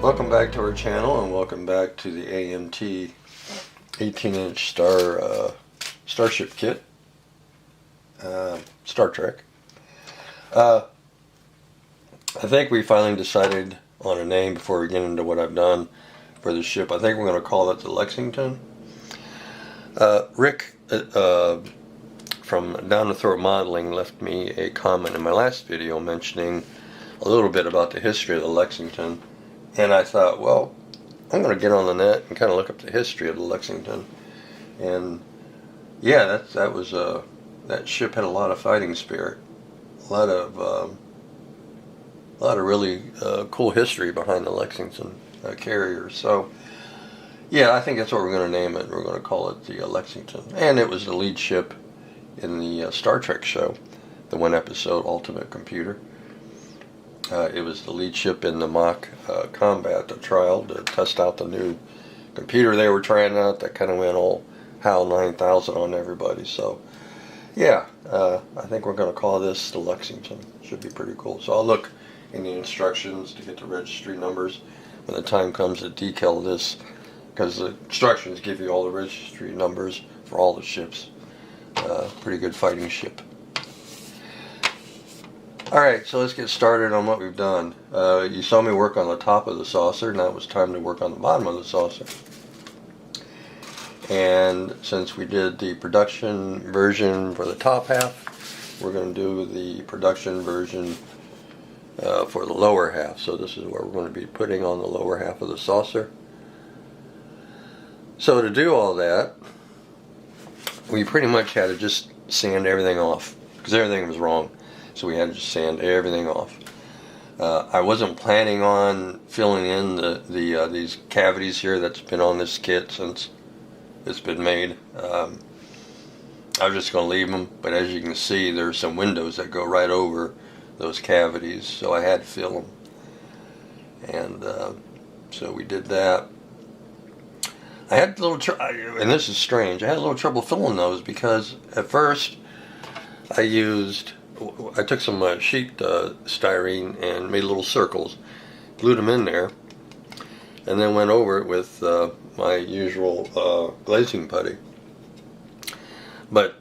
Welcome back to our channel, and welcome back to the AMT 18-inch Starship kit, Star Trek. I think we finally decided on a name before we get into what I've done for the ship. I think we're going to call it the Lexington. Rick from Down the Throat Modeling left me a comment in my last video mentioning a little bit about the history of the Lexington. And I thought, well, I'm going to get on the net and kind of look up the history of the Lexington. And yeah, that ship had a lot of fighting spirit, a lot of really cool history behind the Lexington carrier. So yeah, I think that's what we're going to name it. We're going to call it the Lexington. And it was the lead ship in the Star Trek show, the one episode Ultimate Computer. It was the lead ship in the mock combat trial to test out the new computer they were trying out that kind of went all HAL 9000 on everybody. So yeah, I think we're going to call this the Lexington. Should be pretty cool. So I'll look in the instructions to get the registry numbers when the time comes to decal this, because the instructions give you all the registry numbers for all the ships. Pretty good fighting ship. Alright, so let's get started on what we've done. You saw me work on the top of the saucer. Now it's time to work on the bottom of the saucer. And since we did the production version for the top half, we're going to do the production version for the lower half. So this is where we're going to be putting on the lower half of the saucer. So to do all that, we pretty much had to just sand everything off, because everything was wrong. So we had to just sand everything off. I wasn't planning on filling in these cavities here that's been on this kit since it's been made. I was just going to leave them, but as you can see, there's some windows that go right over those cavities, so I had to fill them. And so we did that. I had a little trouble, and this is strange, I had a little trouble filling those because at first I took some sheet styrene and made little circles, glued them in there, and then went over it with my usual glazing putty. But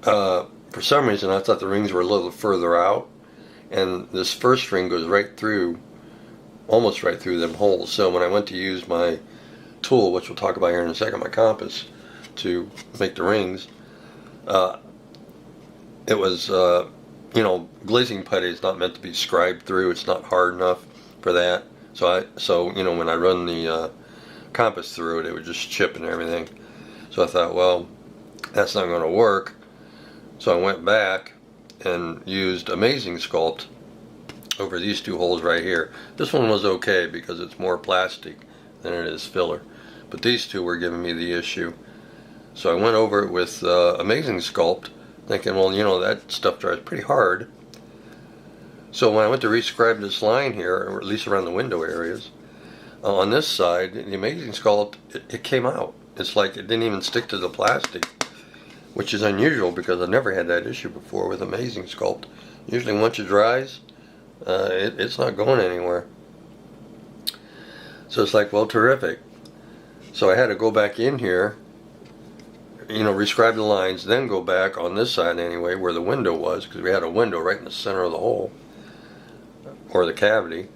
for some reason I thought the rings were a little further out, and this first ring goes right through, almost right through them holes. So when I went to use my tool, which we'll talk about here in a second, my compass, to make the rings, it was glazing putty is not meant to be scribed through. It's not hard enough for that. So when I run the compass through it, it would just chip and everything. So I thought, well, that's not going to work. So I went back and used Amazing Sculpt over these two holes right here. This one was okay because it's more plastic than it is filler, but these two were giving me the issue. So I went over it with Amazing Sculpt, thinking, well, that stuff dries pretty hard. So when I went to rescribe this line here, or at least around the window areas, on this side, the Amazing Sculpt, it came out. It's like it didn't even stick to the plastic, which is unusual because I've never had that issue before with Amazing Sculpt. Usually once it dries, it's not going anywhere. So it's like, well, terrific. So I had to go back in here, rescribe the lines, then go back on this side anyway, where the window was, because we had a window right in the center of the hole, or the cavity,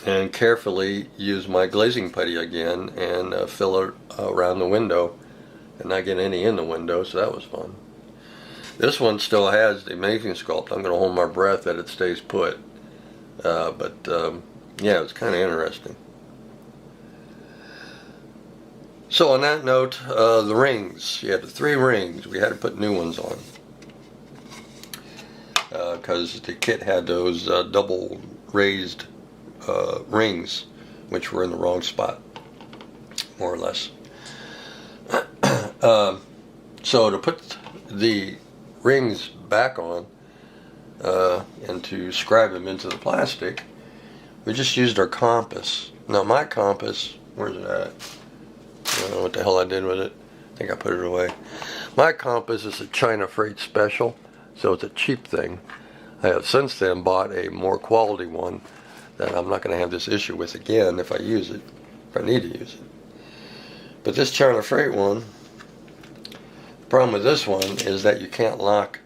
and carefully use my glazing putty again and fill it around the window and not get any in the window, so that was fun. This one still has the Amazing Sculpt. I'm going to hold my breath that it stays put. But yeah, it's kind of interesting. So on that note, the rings. You had the 3 rings. We had to put new ones on, because the kit had those double raised rings, which were in the wrong spot, more or less. So to put the rings back on and to scribe them into the plastic, we just used our compass. Now my compass, where's it at? I don't know what the hell I did with it. I think I put it away. My compass is a China Freight Special, so it's a cheap thing. I have since then bought a more quality one that I'm not going to have this issue with again if I use it, if I need to use it. But this China Freight one, the problem with this one is that you can't lock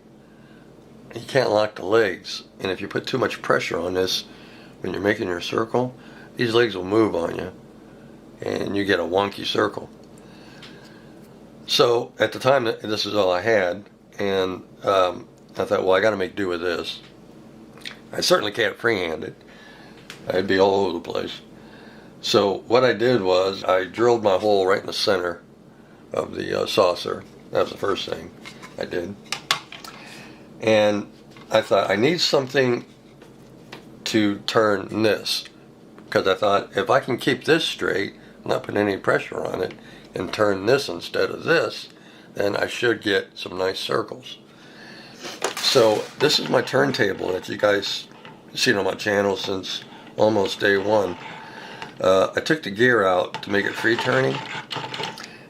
the legs, and if you put too much pressure on this when you're making your circle, these legs will move on you and you get a wonky circle. So at the time, this is all I had, and I thought, well, I got to make do with this. I certainly can't freehand it. I'd be all over the place. So what I did was I drilled my hole right in the center of the saucer. That was the first thing I did. And I thought, I need something to turn this, because I thought, if I can keep this straight, not put any pressure on it, and turn this instead of this, then I should get some nice circles. So this is my turntable that you guys seen on my channel since almost day one. I took the gear out to make it free turning,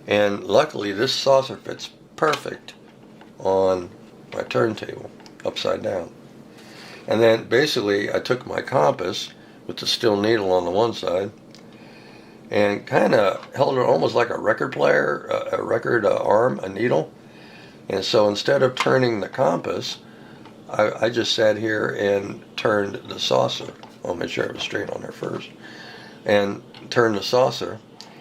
and luckily this saucer fits perfect on my turntable upside down. And then basically I took my compass with the steel needle on the one side and kind of held it almost like a record player, a record arm, a needle. And so instead of turning the compass, I just sat here and turned the saucer. I'll make sure it was straight on there first. And turned the saucer.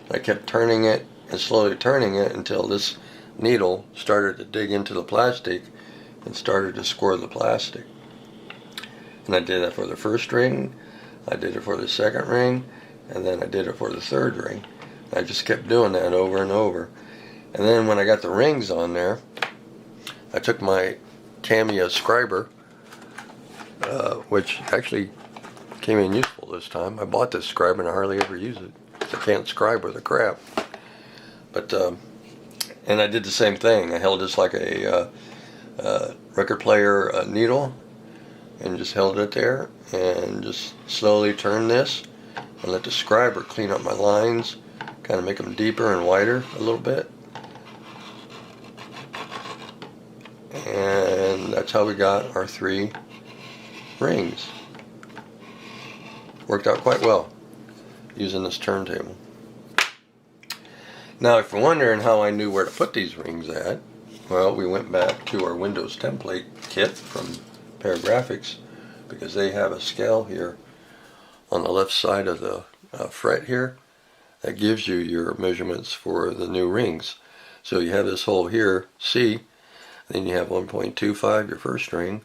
I kept turning it and slowly turning it until this needle started to dig into the plastic and started to score the plastic. And I did that for the first ring, I did it for the second ring, and then I did it for the third ring. I just kept doing that over and over. And then when I got the rings on there, I took my Tamiya scriber, which actually came in useful this time. I bought this scriber and I hardly ever use it. I can't scribe with a crap. But and I did the same thing. I held this like a record player needle and just held it there and just slowly turned this and let the scriber clean up my lines, kind of make them deeper and wider a little bit. And that's how we got our 3 rings. Worked out quite well using this turntable. Now, if you're wondering how I knew where to put these rings at, well, we went back to our Windows template kit from Paragraphics, because they have a scale here on the left side of the fret here that gives you your measurements for the new rings. So you have this hole here, C, then you have 1.25 your first ring,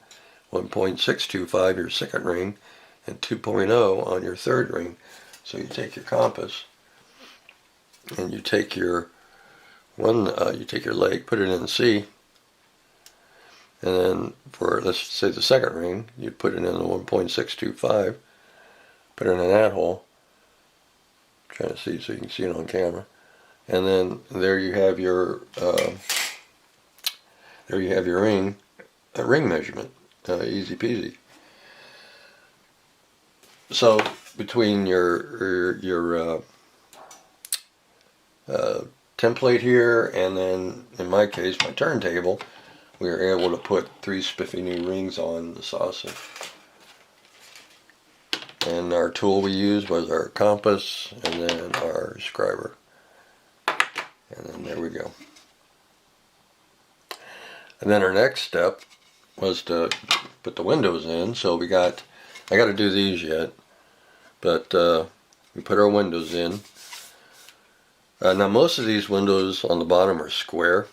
1.625 your second ring, and 2.0 on your third ring. So you take your compass and you take your leg, put it in C, and then for, let's say, the second ring, you'd put it in the 1.625, put it in that hole. I'm trying to see so you can see it on camera, and then there you have your ring measurement, easy peasy. So between your template here and then, in my case, my turntable, we were able to put 3 spiffy new rings on the saucer. And our tool we used was our compass and then our scriber. And then there we go. And then our next step was to put the windows in. So I got to do these yet, but we put our windows in. Now most of these windows on the bottom are square,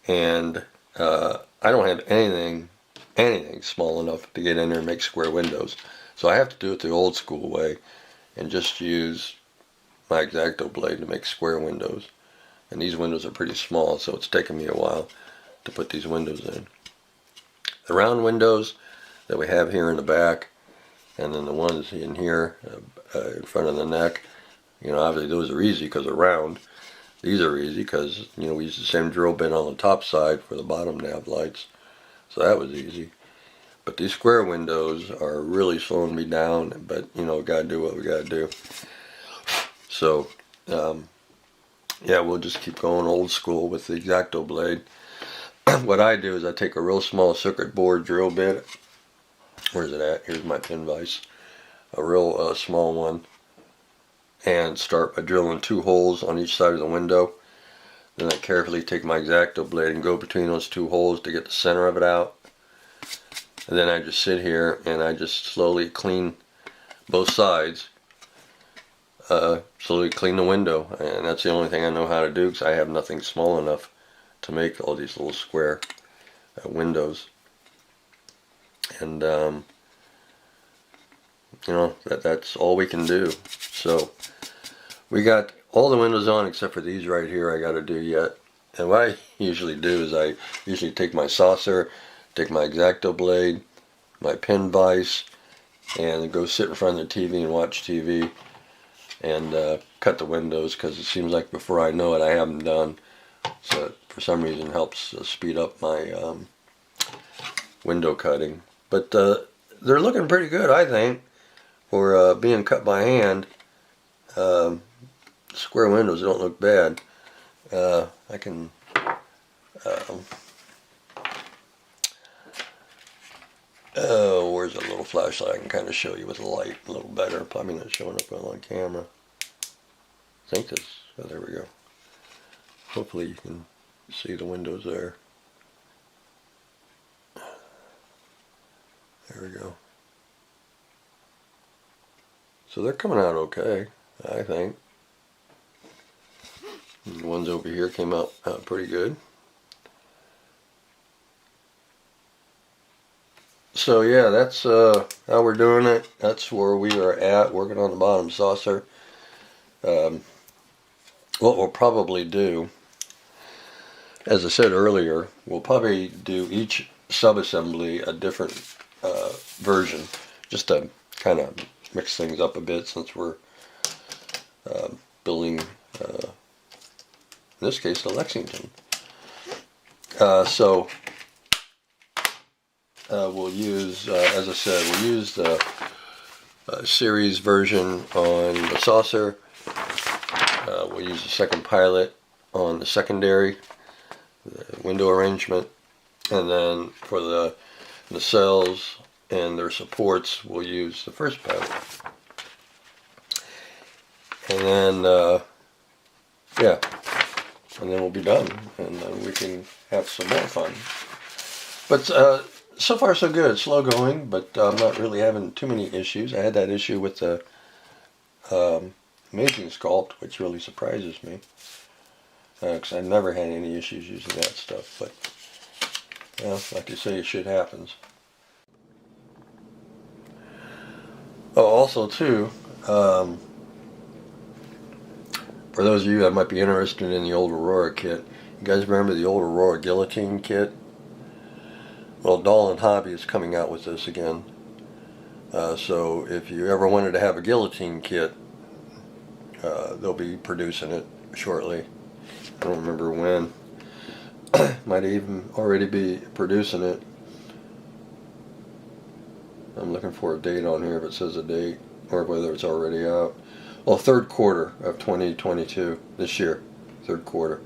and I don't have anything small enough to get in there and make square windows. So I have to do it the old school way and just use my X-Acto blade to make square windows. And these windows are pretty small, so it's taken me a while to put these windows in. The round windows that we have here in the back, and then the ones in here in front of the neck, obviously those are easy because they're round. These are easy because, we use the same drill bit on the top side for the bottom nav lights. So that was easy. But these square windows are really slowing me down, but, gotta do what we gotta do. So, yeah, we'll just keep going old school with the X-Acto blade. What I do is I take a real small circuit board drill bit. Where's it at? Here's my pin vise. a real small one, and start by drilling 2 holes on each side of the window. Then I carefully take my X-Acto blade and go between those 2 holes to get the center of it out. And then I just sit here and I just slowly clean both sides. Slowly clean the window, and that's the only thing I know how to do, because I have nothing small enough to make all these little square windows. And you know, that's all we can do. So we got all the windows on except for these right here I got to do yet. And what I usually do is I usually take my saucer, take my X-Acto blade, my pin vise, and go sit in front of the TV and watch TV and cut the windows, because it seems like before I know it I have them done. So it, for some reason, helps speed up my window cutting. But they're looking pretty good, I think, for being cut by hand. Square windows don't look bad. I can where's a little flashlight? I can kind of show you with the light a little better. Probably not showing up well on camera. I think this. Oh, there we go. Hopefully you can see the windows there. There we go. So they're coming out okay, I think. And the ones over here came out pretty good. So yeah, that's how we're doing it. That's where we are at, working on the bottom saucer. What we'll probably do, as I said earlier, we'll probably do each sub-assembly a different version, just to kind of mix things up a bit, since we're building, in this case, the Lexington. So we'll use, as I said, we'll use the series version on the saucer. We'll use the second pilot on the secondary, the window arrangement, and then for the cells and their supports, we'll use the first pilot. And then, yeah, and then we'll be done, and then we can have some more fun. But so far so good. Slow going, but I'm not really having too many issues. I had that issue with the Amazing Sculpt, which really surprises me, because I've never had any issues using that stuff. But well, like you say, shit happens. Oh, also too, for those of you that might be interested in the old Aurora kit, you guys remember the old Aurora guillotine kit? Well, Doll & Hobby is coming out with this again. So if you ever wanted to have a guillotine kit, they'll be producing it shortly. I don't remember when. Might even already be producing it. I'm looking for a date on here if it says a date, or whether it's already out. Well, third quarter of 2022, this year, third quarter.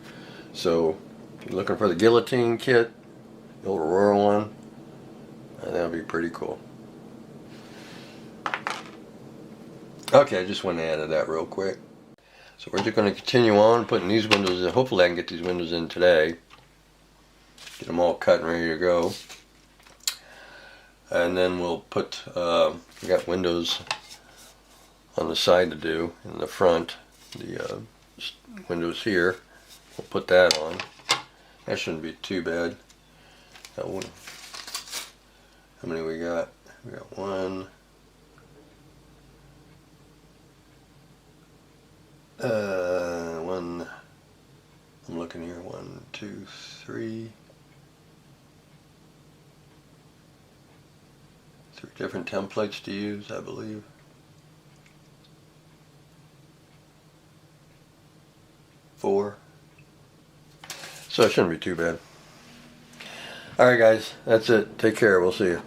So if you're looking for the guillotine kit, the old Aurora one, that would be pretty cool. Okay, I just want to add that real quick. So we're just going to continue on putting these windows in. Hopefully I can get these windows in today. Get them all cut and ready to go. And then we'll put, we got windows on the side to do, in the front, the windows here. We'll put that on. That shouldn't be too bad. That one. How many we got? We got one. One. I'm looking here. 1, 2, 3. 3 different templates to use, I believe. 4. So it shouldn't be too bad. Alright guys, that's it. Take care. We'll see you.